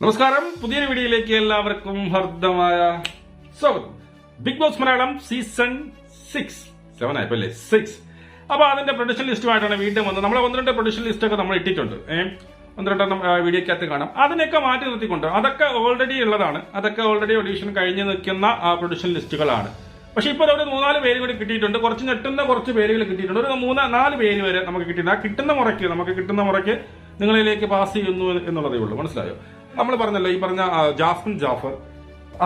നമസ്കാരം, പുതിയൊരു വീഡിയോയിലേക്ക് എല്ലാവർക്കും ഹർദ്ദമായ സ്വാഗതം. ബിഗ് ബോസ് മലയാളം സീസൺ 7 ആയപ്പോ 6. അപ്പൊ അതിന്റെ പ്രൊഡക്ഷൻ ലിസ്റ്റുമായിട്ടാണ് വീണ്ടും വന്നത്. നമ്മളെ 1-2 പ്രൊഡക്ഷൻ ലിസ്റ്റ് ഒക്കെ നമ്മൾ ഇട്ടിട്ടുണ്ട്. 1-2 വീഡിയോക്കകത്ത് കാണാം. അതിനൊക്കെ മാറ്റി നിർത്തിക്കൊണ്ട് അതൊക്കെ ഓൾറെഡി ഉള്ളതാണ്. അതൊക്കെ ഓൾറെഡി ഓഡീഷൻ കഴിഞ്ഞ് നിൽക്കുന്ന പ്രൊഡക്ഷൻ ലിസ്റ്റുകളാണ്. പക്ഷെ ഇപ്പോൾ ഒരു 3-4 പേര് കൂടി കിട്ടിയിട്ടുണ്ട്. കുറച്ച് ഞെട്ടുന്ന കുറച്ച് പേരുകൾ കിട്ടിയിട്ടുണ്ട്. ഒരു 3-4 പേര് വരെ നമുക്ക് കിട്ടിയിട്ടുണ്ട്. ആ കിട്ടുന്ന മുറയ്ക്ക് നിങ്ങളിലേക്ക് പാസ് ചെയ്യുന്നു എന്നുള്ളതേ ഉള്ളൂ. മനസ്സിലായോ? നമ്മൾ പറഞ്ഞല്ലോ, ഈ പറഞ്ഞ ജാസ്മിൻ ജാഫർ,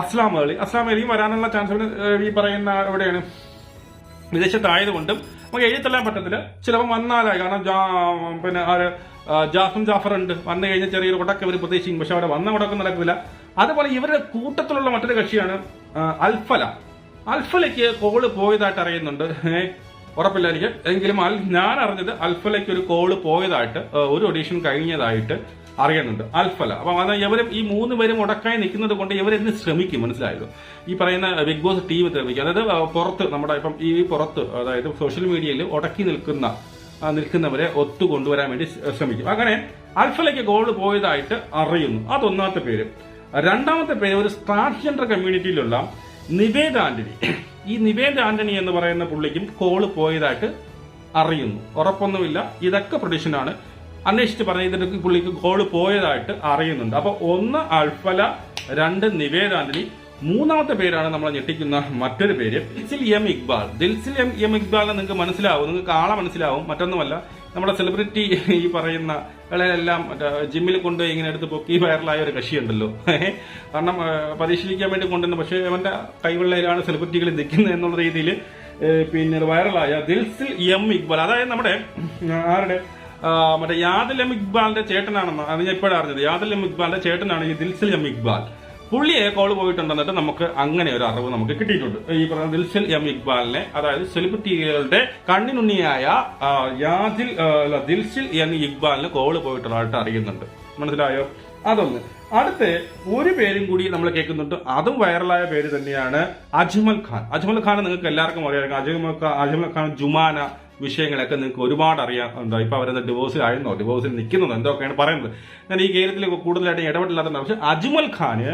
അസ്ലാം അലിയും വരാനുള്ള ചാൻസ് ഈ പറയുന്ന എവിടെയാണ്, വിദേശത്തായതുകൊണ്ടും നമുക്ക് എഴുത്തല്ലാൻ പറ്റത്തില്ല. ചിലപ്പോൾ വന്നാലായി. കാരണം പിന്നെ ജാസ്മിൻ ജാഫർ ഉണ്ട്, വന്നു കഴിഞ്ഞാൽ ചെറിയൊരു കൊടക്ക് ഇവർ പ്രതീക്ഷിക്കും. പക്ഷെ അവിടെ വന്ന കൊടക്കം നടക്കില്ല. അതുപോലെ ഇവരുടെ കൂട്ടത്തിലുള്ള മറ്റൊരു കക്ഷിയാണ് അൽഫലയ്ക്ക് കോള് പോയതായിട്ട് അറിയുന്നുണ്ട്. ഉറപ്പില്ല എനിക്ക്. എങ്കിലും ഞാൻ അറിഞ്ഞത് അൽഫലയ്ക്ക് ഒരു കോള് പോയതായിട്ട്, ഒരു ഓഡീഷൻ കഴിഞ്ഞതായിട്ട് അറിയുന്നുണ്ട് അൽഫല. അപ്പൊ ഇവരും ഈ 3 പേരും ഉടക്കായി നിൽക്കുന്നത് കൊണ്ട് ഇവരെന്ന് ശ്രമിക്കും. മനസ്സിലായല്ലോ? ഈ പറയുന്ന ബിഗ് ബോസ് ടീം ശ്രമിക്കും. അതായത് പുറത്ത് നമ്മുടെ ഇപ്പം ഈ പുറത്ത്, അതായത് സോഷ്യൽ മീഡിയയിൽ ഉടക്കി നിൽക്കുന്നവരെ ഒത്തുകൊണ്ടുവരാൻ വേണ്ടി ശ്രമിക്കും. അങ്ങനെ അൽഫലയ്ക്ക് ഗോൾ പോയതായിട്ട് അറിയുന്നു. അതൊന്നാമത്തെ പേര്. രണ്ടാമത്തെ പേര് ഒരു ട്രാൻസ്ജെൻഡർ കമ്മ്യൂണിറ്റിയിലുള്ള നിവേദ് ആന്റണി. ഈ നിവേദ് ആന്റണി എന്ന് പറയുന്ന പുള്ളിക്കും കോള് പോയതായിട്ട് അറിയുന്നു. ഉറപ്പൊന്നുമില്ല. ഇതൊക്കെ പ്രൊഡിക്ഷനാണ്. അന്വേഷിച്ച് പറഞ്ഞ ഇതിന്റെ പുള്ളിക്ക് കോള് പോയതായിട്ട് അറിയുന്നുണ്ട്. അപ്പൊ 1 അൽഫല, 2 നിവേദ് ആന്റണി, 3ാമത്തെ പേരാണ് നമ്മൾ ഞെട്ടിക്കുന്ന മറ്റൊരു പേര് ദിൽസിൽ എം ഇക്ബാൽ. ദിൽസിൽ എം ഇക്ബാലിനെ നിങ്ങൾക്ക് മനസ്സിലാവും, നിങ്ങൾക്ക് ആളെ മനസ്സിലാവും. മറ്റൊന്നുമല്ല, നമ്മുടെ സെലിബ്രിറ്റി ഈ പറയുന്ന കളെല്ലാം ജിമ്മിൽ കൊണ്ട് ഇങ്ങനെ എടുത്ത് പൊക്കി വൈറലായ ഒരു കക്ഷിയുണ്ടല്ലോ. കാരണം പരിശീലിക്കാൻ വേണ്ടി കൊണ്ടുവന്നു. പക്ഷേ അവന്റെ കൈവെള്ളയിലാണ് സെലിബ്രിറ്റികൾ നിൽക്കുന്നത് എന്നുള്ള രീതിയിൽ പിന്നെ വൈറലായ ദിൽസിൽ എം ഇക്ബാൽ. അതായത് നമ്മുടെ ആരുടെ മറ്റേ യാദിൽ എം ഇക്ബാലിന്റെ ചേട്ടനാണെന്ന് അത് ഞാൻ ഇപ്പോഴാണ് അറിഞ്ഞത്. യാദിൽ എം ഇക്ബാലിന്റെ ചേട്ടനാണ് ഈ ദിൽസിൽ എം ഇക്ബാൽ. പുള്ളിയെ കോള് പോയിട്ടുണ്ടെന്നിട്ട് നമുക്ക് അങ്ങനെ ഒരു അറിവ് നമുക്ക് കിട്ടിയിട്ടുണ്ട്. ഈ പറഞ്ഞ ദിൽസിൽ എം ഇക്ബാലിനെ, അതായത് സെലിബ്രിറ്റികളുടെ കണ്ണിനുണ്ണിയായ ദിൽസിൽ എം ഇക്ബാലിന് കോള് പോയിട്ടുള്ളതായിട്ട് അറിയുന്നുണ്ട്. മനസ്സിലായോ? അതൊന്ന്. അടുത്ത് ഒരു പേരും കൂടി നമ്മൾ കേൾക്കുന്നുണ്ട്. അതും വൈറലായ പേര് തന്നെയാണ് അജ്മൽ ഖാൻ. അജ്മൽ ഖാൻ നിങ്ങൾക്ക് എല്ലാവർക്കും അറിയാം. അജ്മൽ ഖാൻ ജുമാന വിഷയങ്ങളൊക്കെ നിങ്ങൾക്ക് ഒരുപാട് അറിയാറുണ്ടോ? ഇപ്പൊ അവരെന്താ ഡിവോഴ്സിലായിരുന്നോ, ഡിവോഴ്സിൽ നിൽക്കുന്നതോ എന്തൊക്കെയാണ് പറയുന്നത്. ഞാൻ ഈ കേരളത്തിൽ കൂടുതലായിട്ട് ഇടപെട്ടില്ലാത്ത, പക്ഷെ അജ്മൽ ഖാന്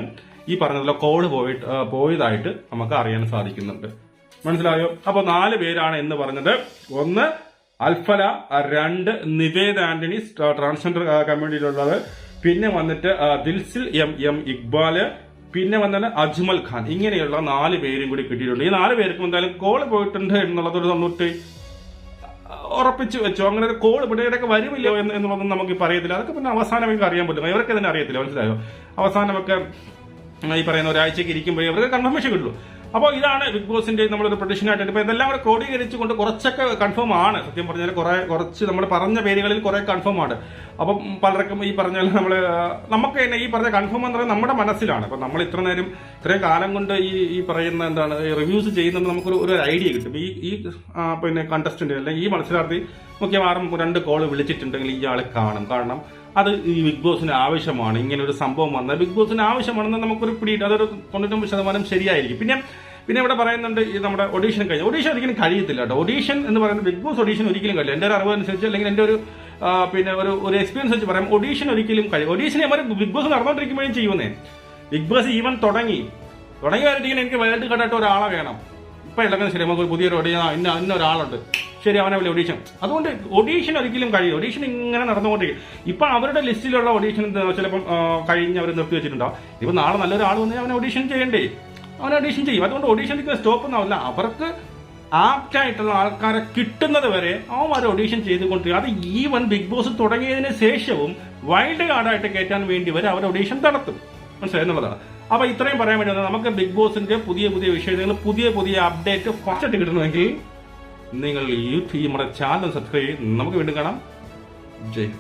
ഈ പറഞ്ഞതിലെ കോള് പോയതായിട്ട് നമുക്ക് അറിയാൻ സാധിക്കുന്നുണ്ട്. മനസ്സിലായോ? അപ്പൊ 4 പേരാണ് എന്ന് പറഞ്ഞത്. 1 അൽഫല, 2 നിവേദ് ആന്റണി ട്രാൻസ്ജെൻഡർ കമ്മ്യൂണിറ്റിയിലുള്ളത്, പിന്നെ വന്നിട്ട് ദിൽസിൽ എം ഇക്ബാല്, പിന്നെ വന്നത് അജ്മൽ ഖാൻ. ഇങ്ങനെയുള്ള 4 പേരും കൂടി കിട്ടിയിട്ടുണ്ട്. ഈ 4 പേർക്കും എന്തായാലും കോള് പോയിട്ടുണ്ട് എന്നുള്ളത് ഒരു 90 ഉറപ്പിച്ചു വെച്ചോ. അങ്ങനെ ഒരു കോൾ ഇവിടെയൊക്കെ വരുമില്ലോ എന്നുള്ളതൊന്നും നമുക്ക് പറയത്തില്ല. അതൊക്കെ പിന്നെ അവസാനം അറിയാൻ പറ്റും. ഇവർക്ക് തന്നെ അറിയത്തില്ല. മനസ്സിലായോ? അവസാനമൊക്കെ ഈ പറയുന്ന ഒരാഴ്ചക്ക് ഇരിക്കുമ്പോഴേ ഇവർക്ക് കൺഫർമേഷൻ കിട്ടുള്ളൂ. അപ്പോൾ ഇതാണ് ബിഗ് ബോസിന്റെ നമ്മളൊരു പ്രൊഡിഷനായിട്ട്. ഇപ്പൊ ഇതെല്ലാം കൂടെ ക്രോഡീകരിച്ചുകൊണ്ട് കുറച്ചൊക്കെ കൺഫേം ആണ്. സത്യം പറഞ്ഞാൽ കുറച്ച് നമ്മൾ പറഞ്ഞ പേരുകളിൽ കുറെ കൺഫേം ആണ്. അപ്പം പലർക്കും ഈ പറഞ്ഞാൽ നമുക്ക് തന്നെ ഈ പറഞ്ഞ കൺഫേം എന്ന് പറയുന്നത് നമ്മുടെ മനസ്സിലാണ്. അപ്പൊ നമ്മൾ ഇത്രയും കാലം കൊണ്ട് ഈ പറയുന്ന എന്താണ് റിവ്യൂസ് ചെയ്യുന്നത് നമുക്കൊരു ഐഡിയ കിട്ടും. ഈ പിന്നെ കണ്ടസ്റ്റന്റ് അല്ലെങ്കിൽ ഈ മത്സരാർത്ഥി മിക്കവാറും 2 കോള് വിളിച്ചിട്ടുണ്ടെങ്കിൽ ഇയാളെ കാരണം അത് ഈ ബിഗ് ബോസിന് ആവശ്യമാണ്. ഇങ്ങനെ ഒരു സംഭവം വന്നാൽ ബിഗ് ബോസിന് ആവശ്യമാണെന്ന് നമുക്കൊരു പിടിയിട്ട് അതൊരു 99% ശരിയായിരിക്കും. പിന്നെ ഇവിടെ പറയുന്നുണ്ട് ഈ നമ്മുടെ ഓഡീഷൻ ഓഡീഷൻ ഒരിക്കലും കഴിയത്തില്ല കേട്ടോ. ഓഡീഷൻ എന്ന് പറയുന്നത് ബിഗ് ബോസ് ഓഡീഷൻ ഒരിക്കലും കഴിയില്ല. എന്റെ ഒരു അറിവ് അനുസരിച്ച്, അല്ലെങ്കിൽ എന്റെ പിന്നെ ഒരു എക്സ്പീരിയൻസ് വെച്ച് പറയാം, ഓഡീഷൻ ഒരിക്കലും കഴിയും. ഓഡീഷനെ അവർ ബിഗ് ബോസ് നടന്നുകൊണ്ടിരിക്കുമ്പോഴും ചെയ്യുന്നേ. ബിഗ് ബോസ് ഈവൻ തുടങ്ങി വരട്ടിങ്ങനെ എനിക്ക് വൈൽഡ് കാർഡായിട്ട് ഒരാളെ വേണം. ഇപ്പൊ ഇളകുന്ന ശരി, നമുക്ക് പുതിയൊരു ഇന്ന ഒരാളുണ്ട്, ശരി, അവനെ വലിയ ഓഡീഷൻ. അതുകൊണ്ട് ഓഡീഷൻ ഒരിക്കലും കഴിയും. ഓഡീഷൻ ഇങ്ങനെ നടന്നുകൊണ്ടിരിക്കും. ഇപ്പൊ അവരുടെ ലിസ്റ്റിലുള്ള ഓഡീഷൻ ചിലപ്പം കഴിഞ്ഞ് അവർ നിർത്തി വെച്ചിട്ടുണ്ടാവും. ഇപ്പൊ നാളെ നല്ലൊരാൾ വന്നാൽ അവനെ ഓഡീഷൻ ചെയ്യണ്ടേ? അവൻ ഓഡീഷൻ ചെയ്യും. അതുകൊണ്ട് ഓഡീഷനിലേക്ക് സ്റ്റോപ്പ് ഒന്നാവില്ല. അവർക്ക് ആപ്റ്റായിട്ടുള്ള ആൾക്കാരെ കിട്ടുന്നത് വരെ അവന്മാർ ഓഡീഷൻ ചെയ്തുകൊണ്ടിരിക്കും. അത് ഈവൻ ബിഗ് ബോസ് തുടങ്ങിയതിന് ശേഷവും വൈൽഡ് കാർഡായിട്ട് കയറ്റാൻ വേണ്ടി വരെ അവർ ഓഡീഷൻ നടത്തും. മനസ്സിലായി എന്നുള്ളതാണ്. അപ്പൊ ഇത്രയും പറയാൻ വേണ്ടി വന്നത്. നമുക്ക് ബിഗ് ബോസിന്റെ പുതിയ വിഷയങ്ങൾ, പുതിയ അപ്ഡേറ്റ് ഫസ്റ്റ് കിട്ടണമെങ്കിൽ നിങ്ങൾ നമ്മുടെ ചാനൽ സബ്സ്ക്രൈബ് ചെയ്യും. നമുക്ക് വീണ്ടും കാണാം. ജയ്.